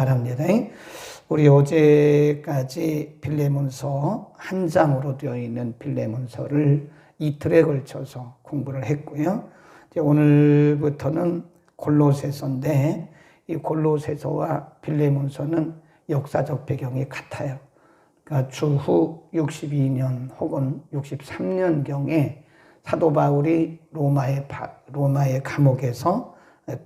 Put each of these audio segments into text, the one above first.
바랍니다. 우리 어제까지 빌레몬서 한 장으로 되어 있는 빌레몬서를 이틀에 걸쳐서 공부를 했고요. 이제 오늘부터는 골로새서인데 이 골로새서와 빌레몬서는 역사적 배경이 같아요. 그러니까 주후 62년 혹은 63년경에 사도 바울이 로마의 감옥에서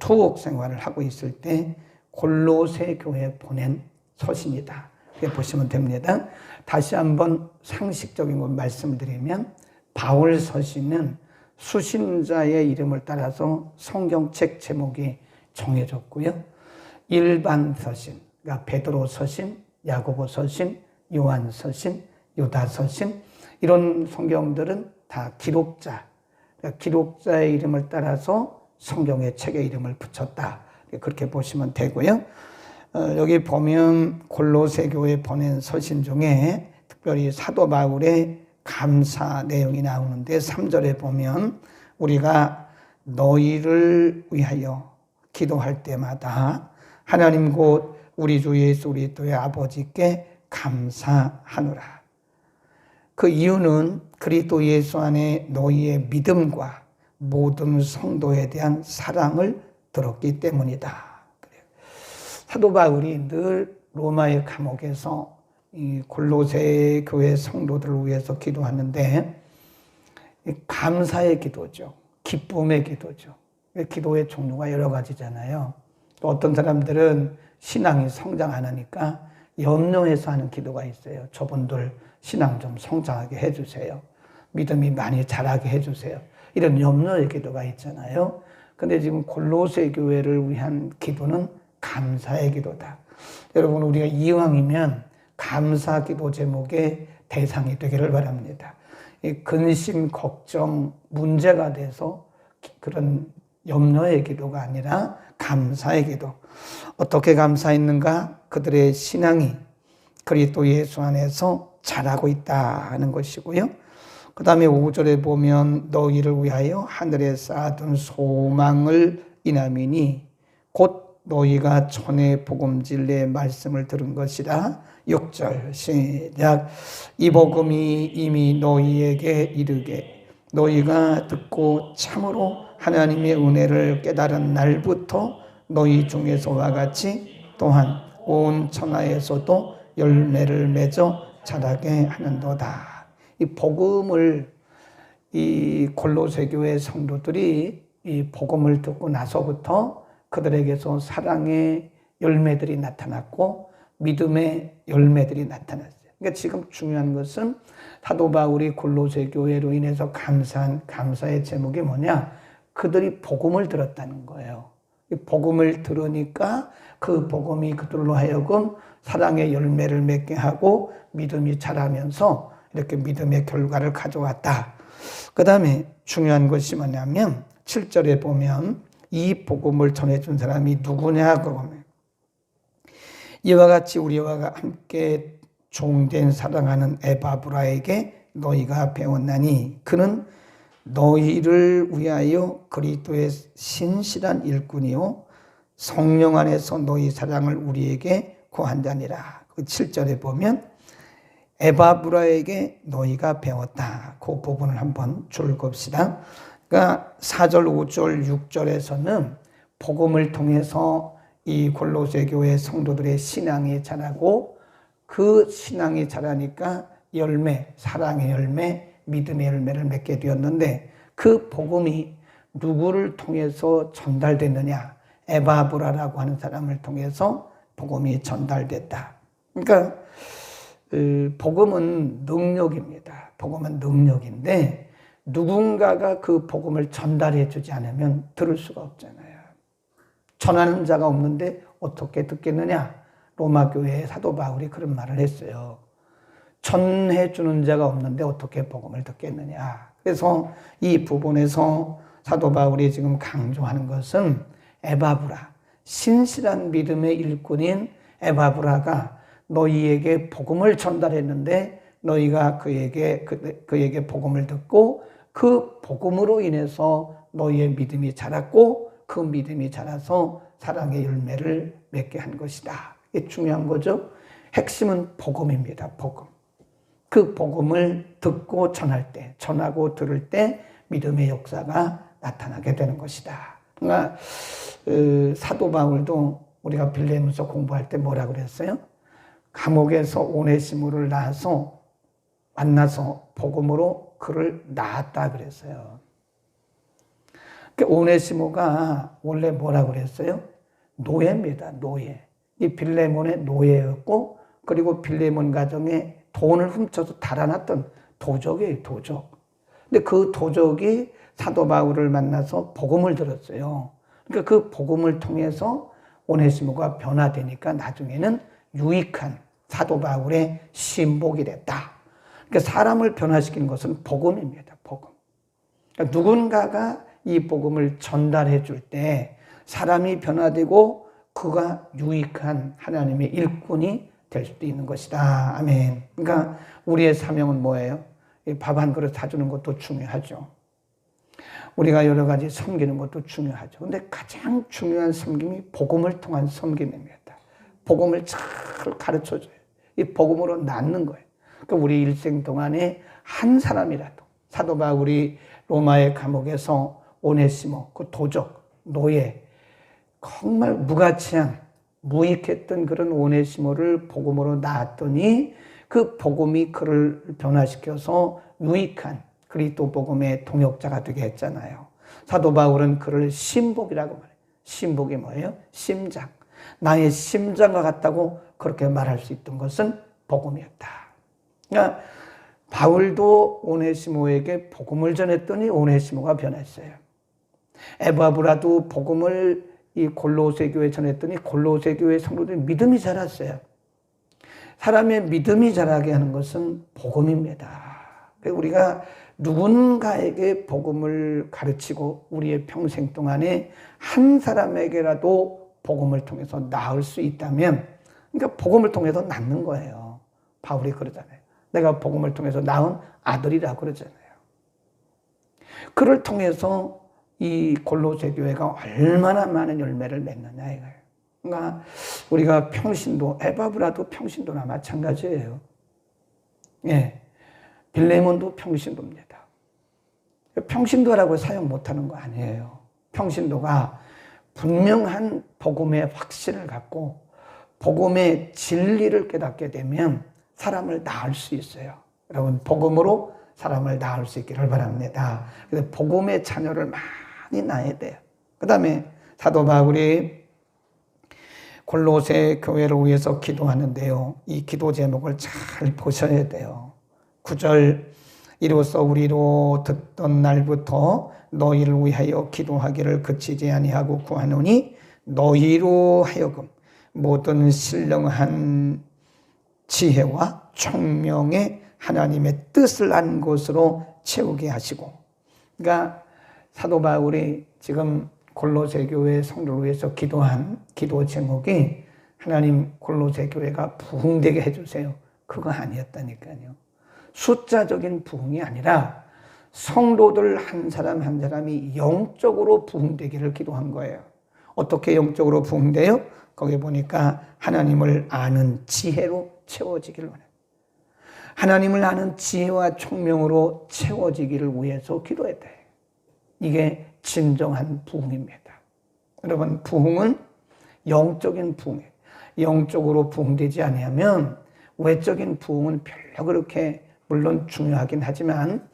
투옥 생활을 하고 있을 때 골로새 교회에 보낸 서신이다. 이렇게 보시면 됩니다. 다시 한번 상식적인 것 말씀을 드리면 바울 서신은 수신자의 이름을 따라서 성경책 제목이 정해졌고요. 일반 서신, 그러니까 베드로 서신, 야고보 서신, 요한 서신, 유다 서신 이런 성경들은 다 기록자, 그러니까 기록자의 이름을 따라서 성경의 책의 이름을 붙였다. 그렇게 보시면 되고요. 여기 보면 골로새 교회에 보낸 서신 중에 특별히 사도 바울의 감사 내용이 나오는데 3절에 보면 우리가 너희를 위하여 기도할 때마다 하나님 곧 우리 주 예수 그리스도의 아버지께 감사하노라. 그 이유는 그리스도 예수 안에 너희의 믿음과 모든 성도에 대한 사랑을 들었기 때문이다. 사도 바울이 늘 로마의 감옥에서 이 골로새 교회 성도들을 위해서 기도하는데 감사의 기도죠. 기쁨의 기도죠. 기도의 종류가 여러 가지잖아요. 또 어떤 사람들은 신앙이 성장 안 하니까 염려해서 하는 기도가 있어요. 저분들 신앙 좀 성장하게 해주세요. 믿음이 많이 자라게 해주세요. 이런 염려의 기도가 있잖아요. 근데 지금 골로새 교회를 위한 기도는 감사의 기도다. 여러분, 우리가 이왕이면 감사 기도 제목의 대상이 되기를 바랍니다. 이 근심, 걱정, 문제가 돼서 그런 염려의 기도가 아니라 감사의 기도. 어떻게 감사했는가? 그들의 신앙이 그리스도 예수 안에서 자라고 있다는 것이고요. 그 다음에 5절에 보면 너희를 위하여 하늘에 쌓아둔 소망을 인함이니 곧 너희가 전에 복음질 내 말씀을 들은 것이라. 6절 시작. 이 복음이 이미 너희에게 이르게 너희가 듣고 참으로 하나님의 은혜를 깨달은 날부터 너희 중에서와 같이 또한 온 천하에서도 열매를 맺어 자라게 하는도다. 이 복음을 이 골로새 교회 성도들이 이 복음을 듣고 나서부터 그들에게서 사랑의 열매들이 나타났고 믿음의 열매들이 나타났어요. 그러니까 지금 중요한 것은 사도 바울이 골로새 교회로 인해서 감사한 감사의 제목이 뭐냐? 그들이 복음을 들었다는 거예요. 복음을 들으니까 그 복음이 그들로 하여금 사랑의 열매를 맺게 하고 믿음이 자라면서 이렇게 믿음의 결과를 가져왔다. 그 다음에 중요한 것이 뭐냐면 7절에 보면 이 복음을 전해준 사람이 누구냐고 하면 이와 같이 우리와 함께 종된 사랑하는 에바브라에게 너희가 배웠나니 그는 너희를 위하여 그리스도의 신실한 일꾼이요 성령 안에서 너희 사랑을 우리에게 고한다니라. 그 7절에 보면 에바브라에게 너희가 배웠다. 그 부분을 한번 읽읍시다. 그러니까 4절, 5절, 6절에서는 복음을 통해서 이 골로새 교회 성도들의 신앙이 자라고 그 신앙이 자라니까 열매, 사랑의 열매, 믿음의 열매를 맺게 되었는데 그 복음이 누구를 통해서 전달됐느냐? 에바브라라고 하는 사람을 통해서 복음이 전달됐다. 그러니까 복음은 능력입니다. 복음은 능력인데 누군가가 그 복음을 전달해 주지 않으면 들을 수가 없잖아요. 전하는 자가 없는데 어떻게 듣겠느냐? 로마 교회의 사도 바울이 그런 말을 했어요. 전해 주는 자가 없는데 어떻게 복음을 듣겠느냐? 그래서 이 부분에서 사도 바울이 지금 강조하는 것은 에바브라, 신실한 믿음의 일꾼인 에바브라가 너희에게 복음을 전달했는데 너희가 그에게 복음을 듣고 그 복음으로 인해서 너희의 믿음이 자랐고 그 믿음이 자라서 사랑의 열매를 맺게 한 것이다. 이게 중요한 거죠. 핵심은 복음입니다. 복음. 그 복음을 듣고 전할 때, 전하고 들을 때 믿음의 역사가 나타나게 되는 것이다. 그러니까 사도 바울도 우리가 빌레몬서 공부할 때 뭐라 그랬어요? 감옥에서 오네시모를 만나서 복음으로 그를 낳았다 그랬어요. 오네시모가 원래 뭐라 그랬어요? 노예입니다. 노예. 이 빌레몬의 노예였고, 그리고 빌레몬 가정에 돈을 훔쳐서 달아났던 도적이에요. 도적. 근데 그 도적이 사도 바울을 만나서 복음을 들었어요. 그러니까 그 복음을 통해서 오네시모가 변화되니까 나중에는 유익한 사도 바울의 신복이 됐다. 그러니까 사람을 변화시키는 것은 복음입니다. 복음. 그러니까 누군가가 이 복음을 전달해 줄 때 사람이 변화되고 그가 유익한 하나님의 일꾼이 될 수도 있는 것이다. 아멘. 그러니까 우리의 사명은 뭐예요? 밥 한 그릇 사주는 것도 중요하죠. 우리가 여러 가지 섬기는 것도 중요하죠. 근데 가장 중요한 섬김이 복음을 통한 섬김입니다. 복음을 잘 가르쳐줘요. 이 복음으로 낳는 거예요. 그러니까 우리 일생 동안에 한 사람이라도 사도 바울이 로마의 감옥에서 오네시모, 그 도적, 노예, 정말 무가치한, 무익했던 그런 오네시모를 복음으로 낳았더니 그 복음이 그를 변화시켜서 유익한 그리스도 복음의 동역자가 되게 했잖아요. 사도 바울은 그를 신복이라고 말해요. 신복이 뭐예요? 심장. 나의 심장과 같다고 그렇게 말할 수 있던 것은 복음이었다. 그러니까 바울도 오네시모에게 복음을 전했더니 오네시모가 변했어요. 에바브라도 복음을 이 골로새 교회에 전했더니 골로새 교회 성도들이 믿음이 자랐어요. 사람의 믿음이 자라게 하는 것은 복음입니다. 우리가 누군가에게 복음을 가르치고 우리의 평생 동안에 한 사람에게라도 복음을 통해서 낳을 수 있다면, 그러니까 복음을 통해서 낳는 거예요. 바울이 그러잖아요. 내가 복음을 통해서 낳은 아들이라고 그러잖아요. 그를 통해서 이 골로새 교회가 얼마나 많은 열매를 맺느냐 이거예요. 그러니까 우리가 평신도, 에바브라도 평신도나 마찬가지예요. 예, 빌레몬도 평신도입니다. 평신도라고 사용 못하는 거 아니에요. 평신도가 분명한 복음의 확신을 갖고 복음의 진리를 깨닫게 되면 사람을 낳을 수 있어요. 여러분, 복음으로 사람을 낳을 수 있기를 바랍니다. 그래서 복음의 자녀를 많이 낳아야 돼요. 그 다음에 사도 바울이 골로새 교회를 위해서 기도하는데요. 이 기도 제목을 잘 보셔야 돼요. 9절, 이로써 우리로 듣던 날부터 너희를 위하여 기도하기를 그치지 아니하고 구하노니 너희로 하여금 모든 신령한 지혜와 총명의 하나님의 뜻을 아는 것으로 채우게 하시고. 그러니까 사도 바울이 지금 골로새 교회 성도를 위해서 기도한 기도 제목이 하나님 골로새 교회가 부흥되게 해주세요. 그거 아니었다니까요. 숫자적인 부흥이 아니라 성도들 한 사람 한 사람이 영적으로 부흥되기를 기도한 거예요. 어떻게 영적으로 부흥돼요? 거기 보니까 하나님을 아는 지혜로 채워지기를 원해요. 하나님을 아는 지혜와 총명으로 채워지기를 위해서 기도해야 돼요. 이게 진정한 부흥입니다. 여러분, 부흥은 영적인 부흥이에요. 영적으로 부흥되지 아니하면 외적인 부흥은 별로 그렇게 물론 중요하긴 하지만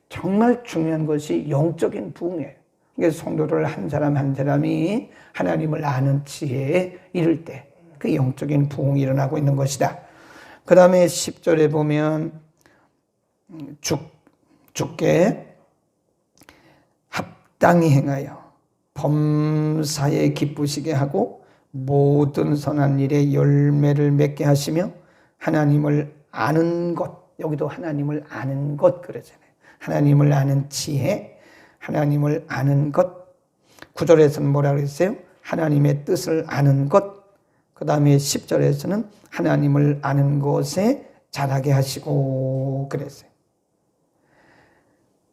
정말 중요한 것이 영적인 부흥이에요. 그러니까 성도들 한 사람 한 사람이 하나님을 아는 지혜에 이를 때 그 영적인 부흥이 일어나고 있는 것이다. 그 다음에 10절에 보면 주께 합당히 행하여 범사에 기쁘시게 하고 모든 선한 일에 열매를 맺게 하시며 하나님을 아는 것, 여기도 하나님을 아는 것 그러잖아요. 하나님을 아는 지혜, 하나님을 아는 것. 9절에서는 뭐라 그랬어요? 하나님의 뜻을 아는 것. 그 다음에 10절에서는 하나님을 아는 것에 자라게 하시고 그랬어요.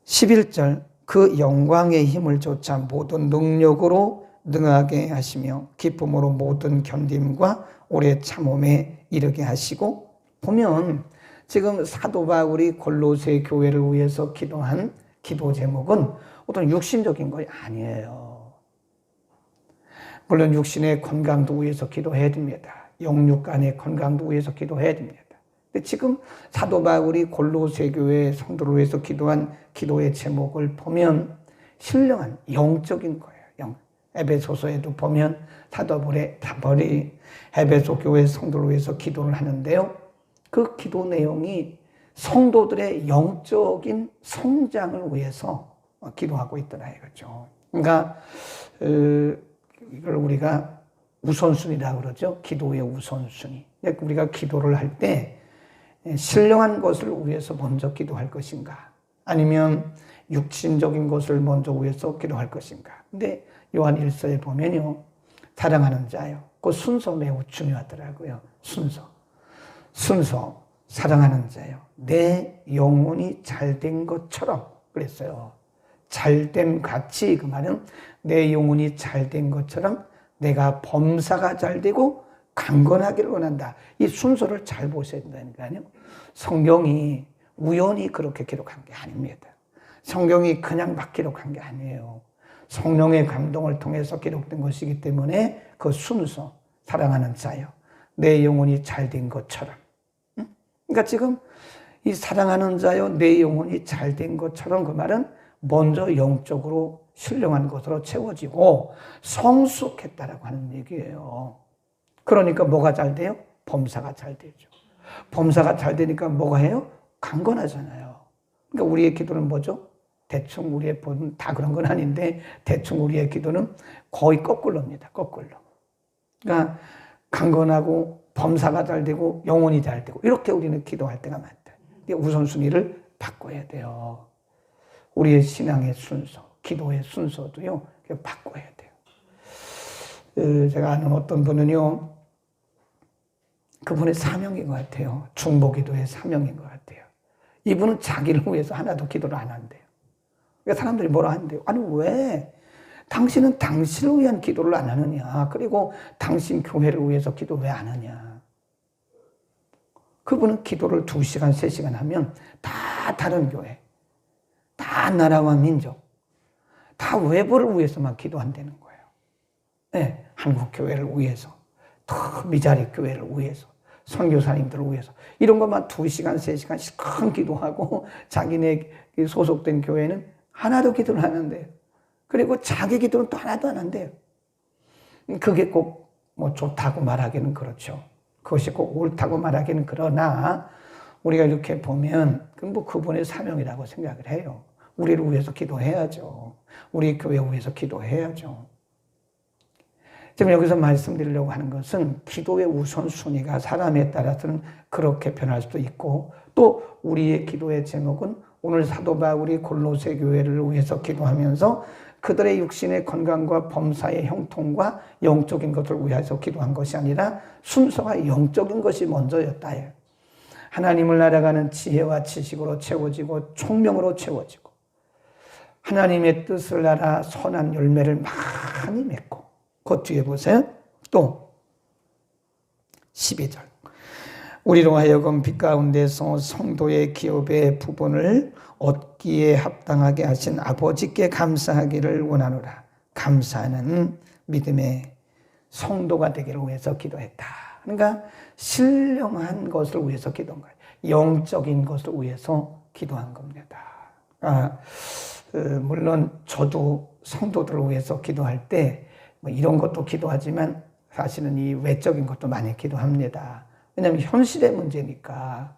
11절, 그 영광의 힘을 좇아 모든 능력으로 능하게 하시며 기쁨으로 모든 견딤과 오래 참음에 이르게 하시고, 보면 지금 사도 바울이 골로새 교회를 위해서 기도한 기도 제목은 어떤 육신적인 것이 아니에요. 물론 육신의 건강도 위해서 기도해야 됩니다. 영육 간의 건강도 위해서 기도해야 됩니다. 근데 지금 사도 바울이 골로새 교회 성도를 위해서 기도한 기도의 제목을 보면 신령한 영적인 거예요. 에베소서에도 보면 사도 바울이 에베소 교회 성도를 위해서 기도를 하는데요. 그 기도 내용이 성도들의 영적인 성장을 위해서 기도하고 있더라 이거죠. 그러니까 이걸 우리가 우선순위라고 그러죠. 기도의 우선순위. 우리가 기도를 할 때 신령한 것을 위해서 먼저 기도할 것인가, 아니면 육신적인 것을 먼저 위해서 기도할 것인가. 근데 요한 1서에 보면요, 사랑하는 자요, 그 순서 매우 중요하더라고요. 순서 사랑하는 자요, 내 영혼이 잘된 것처럼 그랬어요. 잘됨 같이, 그 말은 내 영혼이 잘된 것처럼 내가 범사가 잘되고 강건하기를 원한다. 이 순서를 잘 보셔야 된다니까요. 성경이 우연히 그렇게 기록한 게 아닙니다. 성경이 그냥 막 기록한 게 아니에요. 성령의 감동을 통해서 기록된 것이기 때문에 그 순서, 사랑하는 자요, 내 영혼이 잘된 것처럼. 그러니까 지금 이 사랑하는 자요, 내 영혼이 잘된 것처럼, 그 말은 먼저 영적으로 신령한 것으로 채워지고 성숙했다라고 하는 얘기예요. 그러니까 뭐가 잘 돼요? 범사가 잘 되죠. 범사가 잘 되니까 뭐가 해요? 강건하잖아요. 그러니까 우리의 기도는 뭐죠? 대충 우리의 본 다 그런 건 아닌데 대충 우리의 기도는 거의 거꾸로입니다. 거꾸로. 그러니까 강건하고 범사가 잘 되고 영혼이 잘 되고 이렇게 우리는 기도할 때가 많다. 우선순위를 바꿔야 돼요. 우리의 신앙의 순서, 기도의 순서도요, 바꿔야 돼요. 제가 아는 어떤 분은요, 그분의 사명인 것 같아요. 중보기도의 사명인 것 같아요. 이분은 자기를 위해서 하나도 기도를 안 한대요. 그러니까 사람들이 뭐라 하는데요. 아니, 왜 당신은 당신을 위한 기도를 안 하느냐. 그리고 당신 교회를 위해서 기도 왜 안 하냐. 그분은 기도를 2시간, 3시간 하면 다 다른 교회, 다 나라와 민족, 다 외부를 위해서만 기도한다는 거예요. 네, 한국 교회를 위해서, 더 미자리 교회를 위해서, 선교사님들을 위해서 이런 것만 2시간, 3시간 실컷 기도하고 자기네 소속된 교회는 하나도 기도를 안 한대요. 그리고 자기 기도는 또 하나도 안 한대요. 그게 꼭 뭐 좋다고 말하기는 그렇죠. 그것이 꼭 옳다고 말하기는 그러나 우리가 이렇게 보면 뭐 그분의 사명이라고 생각을 해요. 우리를 위해서 기도해야죠. 우리 교회 위해서 기도해야죠. 지금 여기서 말씀드리려고 하는 것은 기도의 우선순위가 사람에 따라서는 그렇게 변할 수도 있고, 또 우리의 기도의 제목은 오늘 사도 바울이 골로새 교회를 위해서 기도하면서 그들의 육신의 건강과 범사의 형통과 영적인 것을 위해서 기도한 것이 아니라 순서가 영적인 것이 먼저였다. 하나님을 알아가는 지혜와 지식으로 채워지고 총명으로 채워지고 하나님의 뜻을 알아 선한 열매를 많이 맺고, 그 뒤에 보세요. 또 12절. 우리로 하여금 빛 가운데서 성도의 기업의 부분을 얻기에 합당하게 하신 아버지께 감사하기를 원하노라. 감사하는 믿음의 성도가 되기를 위해서 기도했다. 그러니까 신령한 것을 위해서 기도한 거예요. 영적인 것을 위해서 기도한 겁니다. 물론 저도 성도들을 위해서 기도할 때 뭐 이런 것도 기도하지만 사실은 이 외적인 것도 많이 기도합니다. 왜냐하면 현실의 문제니까.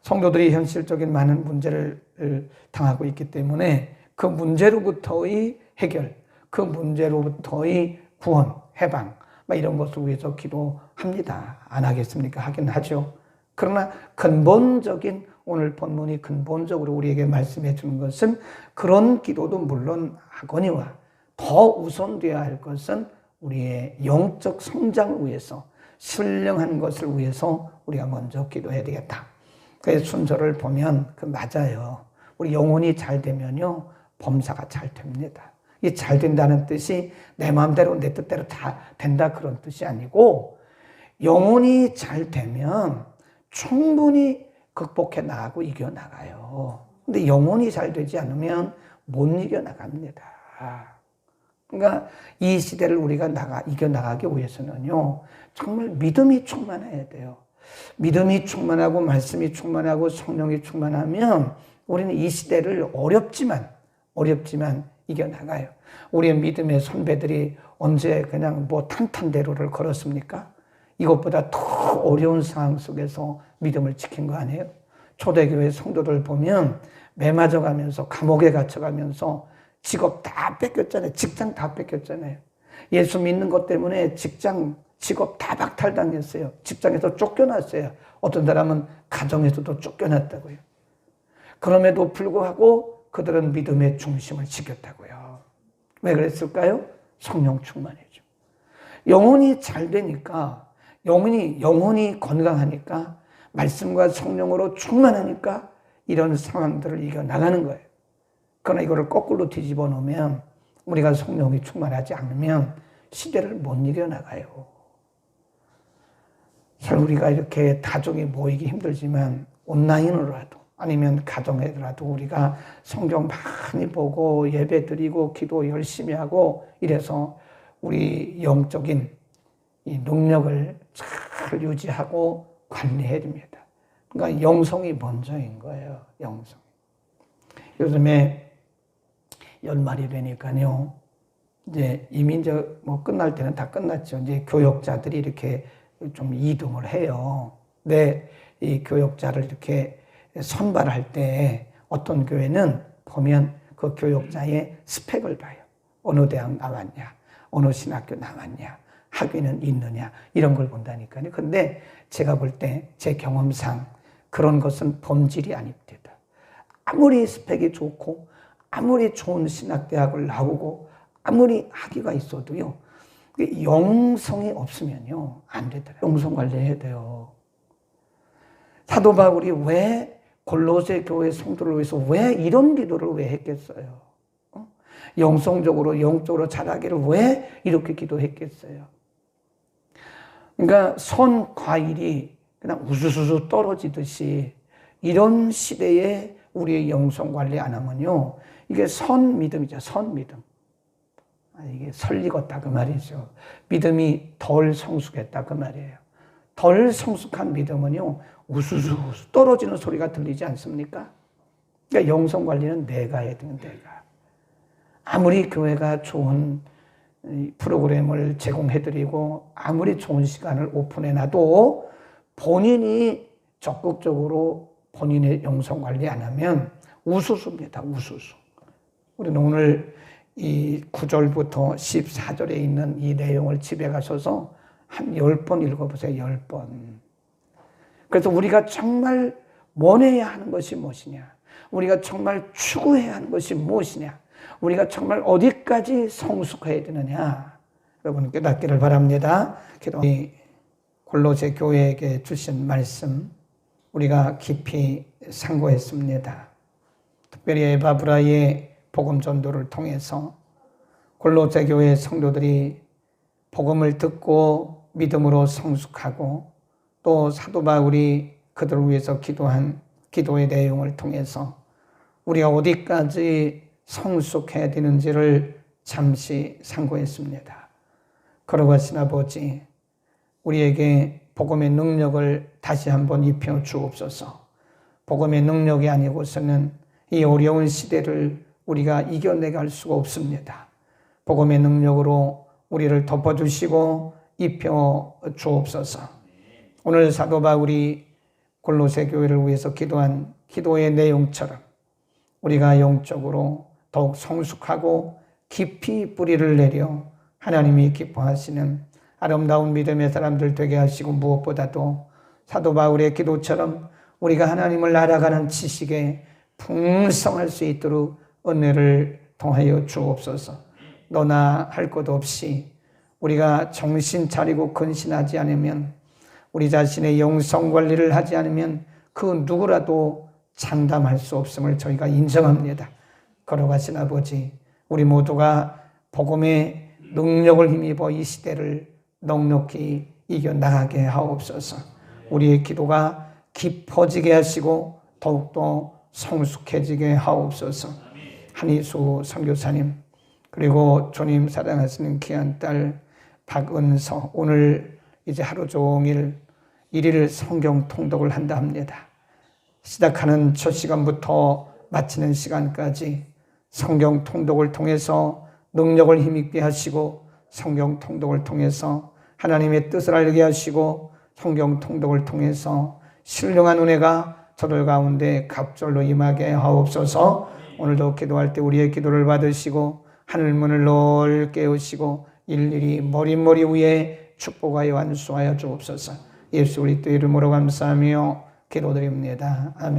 성도들이 현실적인 많은 문제를 당하고 있기 때문에 그 문제로부터의 해결, 그 문제로부터의 구원, 해방, 이런 것을 위해서 기도합니다. 안 하겠습니까? 하긴 하죠. 그러나 근본적인, 오늘 본문이 근본적으로 우리에게 말씀해 주는 것은 그런 기도도 물론 하거니와 더 우선되어야 할 것은 우리의 영적 성장을 위해서, 신령한 것을 위해서 우리가 먼저 기도해야 되겠다. 그 순서를 보면 맞아요. 우리 영혼이 잘 되면요, 범사가 잘 됩니다. 이 잘 된다는 뜻이 내 마음대로 내 뜻대로 다 된다 그런 뜻이 아니고 영혼이 잘 되면 충분히 극복해 나가고 이겨 나가요. 근데 영혼이 잘 되지 않으면 못 이겨 나갑니다. 그러니까 이 시대를 우리가 이겨 나가기 위해서는요, 정말 믿음이 충만해야 돼요. 믿음이 충만하고 말씀이 충만하고 성령이 충만하면 우리는 이 시대를 어렵지만 이겨나가요. 우리의 믿음의 선배들이 언제 그냥 뭐 탄탄대로를 걸었습니까? 이것보다 더 어려운 상황 속에서 믿음을 지킨 거 아니에요? 초대교회 성도들 보면 매 맞아가면서 감옥에 갇혀가면서 직업 다 뺏겼잖아요. 직장 다 뺏겼잖아요. 예수 믿는 것 때문에 직업 다 박탈당했어요. 직장에서 쫓겨났어요. 어떤 사람은 가정에서도 쫓겨났다고요. 그럼에도 불구하고 그들은 믿음의 중심을 지켰다고요. 왜 그랬을까요? 성령 충만이죠. 영혼이 잘 되니까, 영혼이 건강하니까, 말씀과 성령으로 충만하니까 이런 상황들을 이겨나가는 거예요. 그러나 이거를 거꾸로 뒤집어 놓으면 우리가 성령이 충만하지 않으면 시대를 못 이겨나가요. 잘 우리가 이렇게 다종이 모이기 힘들지만 온라인으로라도 아니면 가정에라도 우리가 성경 많이 보고 예배 드리고 기도 열심히 하고 이래서 우리 영적인 이 능력을 잘 유지하고 관리해야 됩니다. 그러니까 영성이 먼저인 거예요. 영성. 요즘에 연말이 되니까요. 이제 이미 이제 뭐 끝날 때는 다 끝났죠. 이제 교역자들이 이렇게 좀 이동을 해요. 근데 이 교역자를 이렇게 선발할 때 어떤 교회는 보면 그 교역자의 스펙을 봐요. 어느 대학 나왔냐, 어느 신학교 나왔냐, 학위는 있느냐 이런 걸 본다니까요. 근데 제가 볼 때 제 경험상 그런 것은 본질이 아닙니다. 아무리 스펙이 좋고 아무리 좋은 신학대학을 나오고 아무리 학위가 있어도요. 영성이 없으면요. 안 되더라고요. 영성 관리해야 돼요. 사도 바울이 왜 골로새 교회 성도를 위해서 왜 이런 기도를 왜 했겠어요? 영성적으로 영적으로 자라기를 왜 이렇게 기도했겠어요? 그러니까 선 과일이 그냥 우수수수 떨어지듯이 이런 시대에 우리의 영성 관리 안 하면요. 이게 선 믿음이죠. 선 믿음. 이게 설익었다 그 말이죠. 믿음이 덜 성숙했다 그 말이에요. 덜 성숙한 믿음은요. 우수수 떨어지는 소리가 들리지 않습니까? 그러니까 영성 관리는 내가 해야 되는 내가. 아무리 교회가 좋은 프로그램을 제공해드리고 아무리 좋은 시간을 오픈해놔도 본인이 적극적으로 본인의 영성 관리 안 하면 우수수입니다. 우수수. 우리는 오늘 이 9절부터 14절에 있는 이 내용을 집에 가셔서 한 10번 읽어보세요. 10번. 그래서 우리가 정말 원해야 하는 것이 무엇이냐? 우리가 정말 추구해야 하는 것이 무엇이냐? 우리가 정말 어디까지 성숙해야 되느냐? 여러분 깨닫기를 바랍니다. 골로새 교회에게 주신 말씀 우리가 깊이 상고했습니다. 특별히 에바브라의 복음 전도를 통해서 골로새 교회 성도들이 복음을 듣고 믿음으로 성숙하고 또 사도 바울이 그들을 위해서 기도한 기도의 내용을 통해서 우리가 어디까지 성숙해야 되는지를 잠시 상고했습니다. 거룩하신 아버지, 우리에게 복음의 능력을 다시 한번 입혀 주옵소서. 복음의 능력이 아니고서는 이 어려운 시대를 우리가 이겨내갈 수가 없습니다. 복음의 능력으로 우리를 덮어주시고 입혀 주옵소서. 오늘 사도 바울이 골로새 교회를 위해서 기도한 기도의 내용처럼 우리가 영적으로 더욱 성숙하고 깊이 뿌리를 내려 하나님이 기뻐하시는 아름다운 믿음의 사람들 되게 하시고 무엇보다도 사도 바울의 기도처럼 우리가 하나님을 알아가는 지식에 풍성할 수 있도록 은혜를 통하여 주옵소서. 너나 할 것 없이 우리가 정신 차리고 근신하지 않으면 우리 자신의 영성 관리를 하지 않으면 그 누구라도 장담할 수 없음을 저희가 인정합니다. 거룩하신 아버지, 우리 모두가 복음의 능력을 힘입어 이 시대를 넉넉히 이겨나가게 하옵소서. 우리의 기도가 깊어지게 하시고 더욱더 성숙해지게 하옵소서. 한희수 선교사님, 그리고 주님 사랑하시는 귀한 딸 박은서, 오늘 이제 하루 종일 1일 성경 통독을 한다 합니다. 시작하는 첫 시간부터 마치는 시간까지 성경 통독을 통해서 능력을 힘입게 하시고, 성경 통독을 통해서 하나님의 뜻을 알게 하시고, 성경 통독을 통해서 신령한 은혜가 저들 가운데 갑절로 임하게 하옵소서. 오늘도 기도할 때 우리의 기도를 받으시고 하늘문을 넓게 여시고 일일이 머리 위에 축복하여 안수하여 주옵소서. 예수 그리스도 이름으로 감사하며 기도드립니다. 아멘.